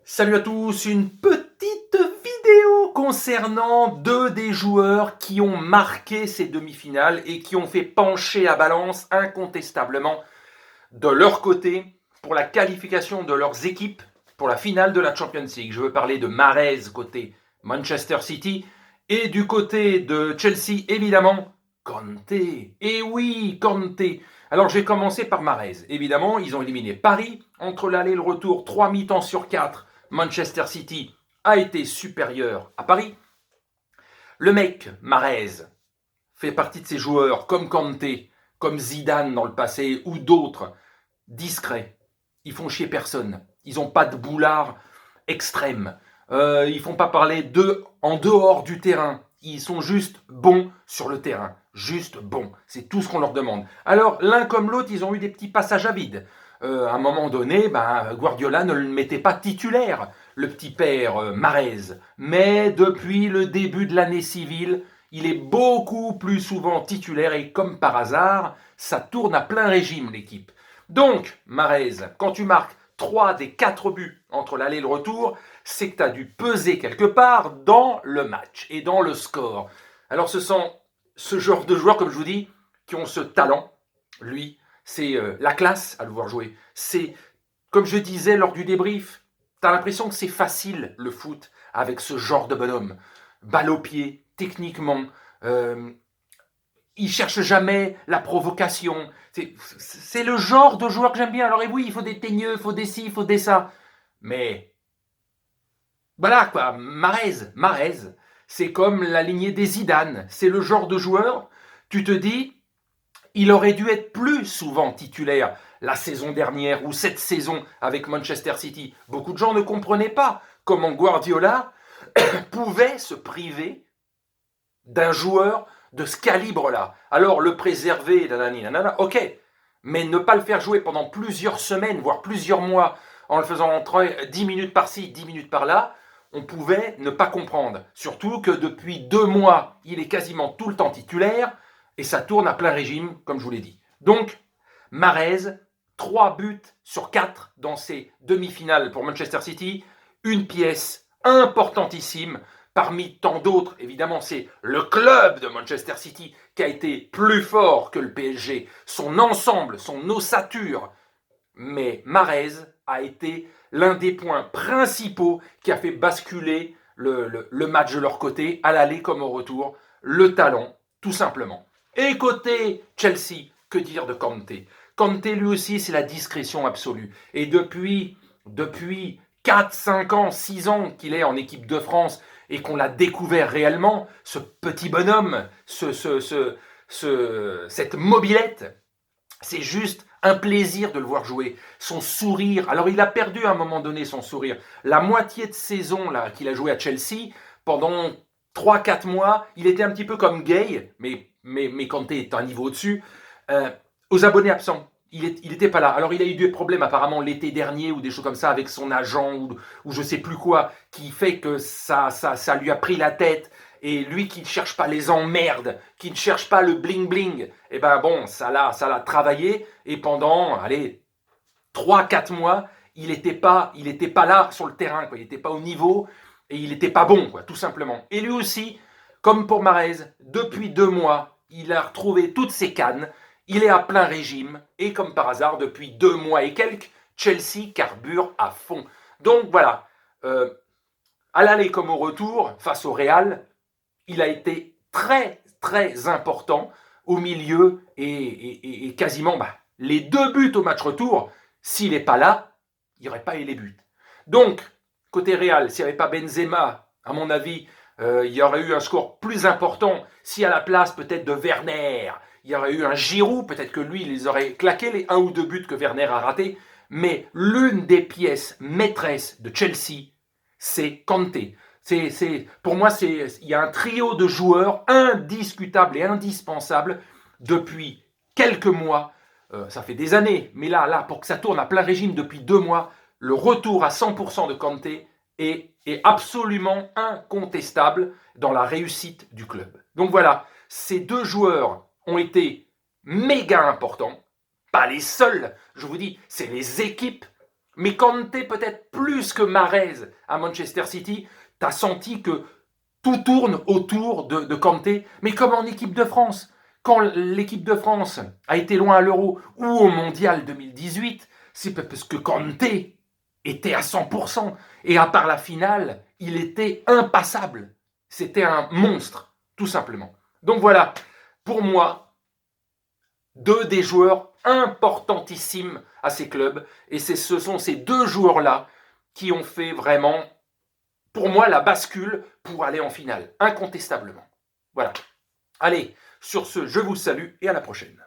Salut à tous, une petite vidéo concernant deux des joueurs qui ont marqué ces demi-finales et qui ont fait pencher la balance incontestablement de leur côté pour la qualification de leurs équipes pour la finale de la Champions League. Je veux parler de Mahrez côté Manchester City et du côté de Chelsea, évidemment, Conte. Et oui, Conte. Alors, je vais commencer par Mahrez. Évidemment, ils ont éliminé Paris. Entre l'aller et le retour, 3 mi-temps sur 4, Manchester City a été supérieur à Paris. Le mec, Mahrez, fait partie de ces joueurs comme Conte, comme Zidane dans le passé ou d'autres, discrets. Ils font chier personne. Ils n'ont pas de boulard extrême. Ils font pas parler d'eux en dehors du terrain. Ils sont juste bons sur le terrain. Juste bons. C'est tout ce qu'on leur demande. Alors, l'un comme l'autre, ils ont eu des petits passages à vide. À un moment donné, Guardiola ne le mettait pas titulaire, le petit père Mahrez. Mais depuis le début de l'année civile, il est beaucoup plus souvent titulaire et comme par hasard, ça tourne à plein régime l'équipe. Donc, Mahrez, quand tu marques 3 des 4 buts entre l'aller et le retour, c'est que tu as dû peser quelque part dans le match et dans le score. Alors ce sont ce genre de joueurs, comme je vous dis, qui ont ce talent. Lui, c'est la classe à le voir jouer. C'est, comme je disais lors du débrief, tu as l'impression que c'est facile le foot avec ce genre de bonhomme. Balle au pied, techniquement, il cherche jamais la provocation. C'est le genre de joueur que j'aime bien. Alors et oui, il faut des teigneux, il faut des ci, il faut des ça. Mais voilà quoi, Mahrez, c'est comme la lignée des Zidane. C'est le genre de joueur, tu te dis, il aurait dû être plus souvent titulaire la saison dernière ou cette saison avec Manchester City. Beaucoup de gens ne comprenaient pas comment Guardiola pouvait se priver d'un joueur de ce calibre-là. Alors le préserver, nanani, nanana, ok, mais ne pas le faire jouer pendant plusieurs semaines, voire plusieurs mois, en le faisant entrer 10 minutes par-ci, 10 minutes par-là, on pouvait ne pas comprendre. Surtout que depuis 2 mois, il est quasiment tout le temps titulaire, et ça tourne à plein régime, comme je vous l'ai dit. Donc, Mahrez, 3 buts sur 4 dans ces demi-finales pour Manchester City, une pièce importantissime. Parmi tant d'autres, évidemment, c'est le club de Manchester City qui a été plus fort que le PSG, son ensemble, son ossature. Mais Mahrez a été l'un des points principaux qui a fait basculer le match de leur côté, à l'aller comme au retour, le talent, tout simplement. Et côté Chelsea, que dire de Conte? Conte, lui aussi, c'est la discrétion absolue. Et depuis 4, 5 ans, 6 ans qu'il est en équipe de France et qu'on l'a découvert réellement, ce petit bonhomme, cette mobilette, c'est juste un plaisir de le voir jouer. Son sourire, alors il a perdu à un moment donné son sourire. La moitié de saison là qu'il a joué à Chelsea, pendant 3, 4 mois, il était un petit peu comme Gay, mais Kanté est un niveau au-dessus, aux abonnés absents. Il n'était pas là. Alors il a eu des problèmes apparemment l'été dernier ou des choses comme ça avec son agent ou je sais plus quoi, qui fait que ça lui a pris la tête. Et lui qui ne cherche pas les emmerdes, qui ne cherche pas le bling-bling, eh ben bon, ça l'a travaillé. Et pendant, allez, 3, 4 mois, il n'était pas là sur le terrain, quoi. Il n'était pas au niveau et il n'était pas bon, quoi, tout simplement. Et lui aussi, comme pour Mahrez, depuis 2 mois, il a retrouvé toutes ses cannes. Il est à plein régime. Et comme par hasard, depuis 2 mois et quelques, Chelsea carbure à fond. Donc voilà, à l'aller comme au retour, face au Real, il a été très, très important au milieu et quasiment les 2 buts au match retour. S'il n'est pas là, il n'y aurait pas eu les buts. Donc, côté Real, s'il n'y avait pas Benzema, à mon avis, il y aurait eu un score plus important. Si à la place peut-être de Werner, il y aurait eu un Giroud, peut-être que lui, il les aurait claqués, les 1 ou 2 buts que Werner a ratés. Mais l'une des pièces maîtresses de Chelsea, c'est Kanté. Pour moi, il y a un trio de joueurs indiscutables et indispensables depuis quelques mois. Ça fait des années, mais là, pour que ça tourne à plein régime depuis 2 mois, le retour à 100% de Kanté est absolument incontestable dans la réussite du club. Donc voilà, ces 2 joueurs ont été méga importants, pas les seuls, je vous dis, c'est les équipes Mais Kanté peut-être plus que Mahrez à Manchester City, tu as senti que tout tourne autour de Kanté, mais comme en équipe de France. Quand l'équipe de France a été loin à l'Euro ou au Mondial 2018, c'est parce que Kanté était à 100%. Et à part la finale, il était impassable. C'était un monstre, tout simplement. Donc voilà, pour moi, deux des joueurs importantissimes à ces clubs. Et ce sont ces deux joueurs-là qui ont fait vraiment, pour moi, la bascule pour aller en finale, incontestablement. Voilà. Allez, sur ce, je vous salue et à la prochaine.